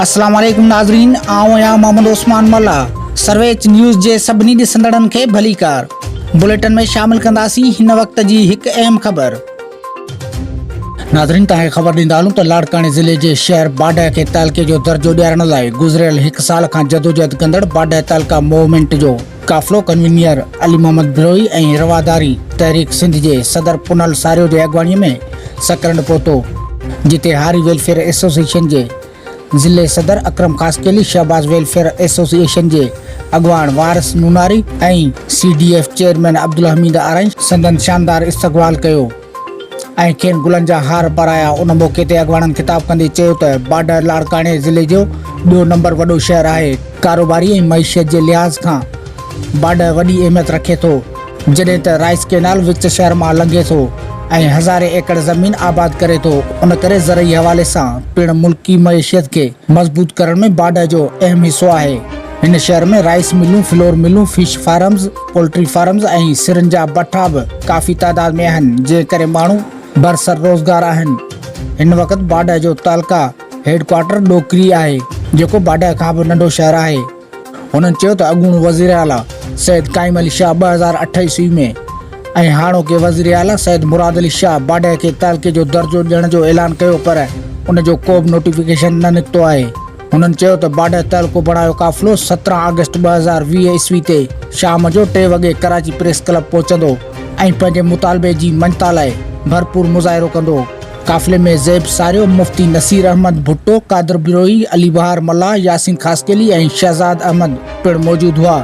अस्सलाम वालेकुम नाज़रीन, आऊं आहियां मोहम्मद उस्मान मल्ला। सर्वेच न्यूज़ जे सभिनी ॾिसंदड़नि खे भली कार। बुलेटिन में शामिल कंदासीं हिन वक़्त जी हिकु अहम ख़बर। नाज़रीन, तव्हांखे ख़बर ॾींदा हलूं त लाड़काने ज़िले जे शहर बाडा खे तालके जो दर्जो ॾियारण लाइ गुज़िरियल हिकु साल खां जदोजहद कंदड़ बाडा तालका मूवमेंट जो काफ़िलो कन्वीनियर अली मोहम्मद बिरोई ऐं रवादारी तहरीक सिंध जे सदर पुनल सारियो जे अॻवानीअ में सकरंड पहुतो, जिते हारी वेलफेयर एसोसिएशन जे ज़िले सदर अकरम ख़ासकेली, शहबाज वेलफेयर एसोसिएशन जे अॻवान वारिस नूनारी ऐं CDF चेयरमैन अब्दुल हमीद आरंज संदन शानदार इस्तक़बाल कयो ऐं खेनि गुलनि जा हार पाराया। उन मौक़े ते अॻवाननि ख़िताब कंदे चयो त बाडा लाड़काने ज़िले जो ॿियो नंबर वॾो शहर आहे। कारोबारी ऐं मईशियत जे लिहाज़ खां बाडा वॾी अहमियत रखे थो, जॾहिं त राइस कैनाल विच शहर मां लंघे थो ऐं हज़ारे एकड़ ज़मीन आबाद करे थो। उन करे ज़रई हवाले सां पिणु मुल्की मईशियत खे मज़बूत करण में बाडा जो अहम हिसो आहे। हिन शहर में राइस मिलूं, फ्लोर मिलूं, फिश फार्म्स, पोल्ट्री फार्म्स ऐं सिरनि जा भट्ठा बि काफ़ी तादाद में आहिनि, जंहिं करे माण्हू बरसर रोज़गार आहिनि। हिन वक़्तु बाडा जो तालका हेडक्वार्टर डोकरी आहे, जेको बाडा खां बि नंढो शहर आहे। हुननि चयो त अॻूणो वज़ीर आला सैयद काइम अली शाह 2028 ईस्वी में ऐं हाणोके वज़ीर आला सैयद मुराद अली शाह बाडा खे तालके जो दर्जो ॾियण जो ऐलान कयो, पर उन जो को बि नोटिफिकेशन न निकितो आहे। हुननि चयो त बाडा तालको बणायो काफ़िलो 17 अगस्त 2020 ईस्वी ते शाम जो 3 वॻे कराची प्रेस क्लब पहुचंदो ऐं पंहिंजे मुतालबे जी मंजता लाइ भरपूर मुज़ाहिरो कंदो। काफ़िले में ज़ैब सारियो, मुफ्ती नसीर अहमद भुट्टो, कादर बिरोई, अली बहार मल्ला, यासीन ख़ासकेली ऐं शहज़ाद अहमद पिणु मौजूदु हुआ।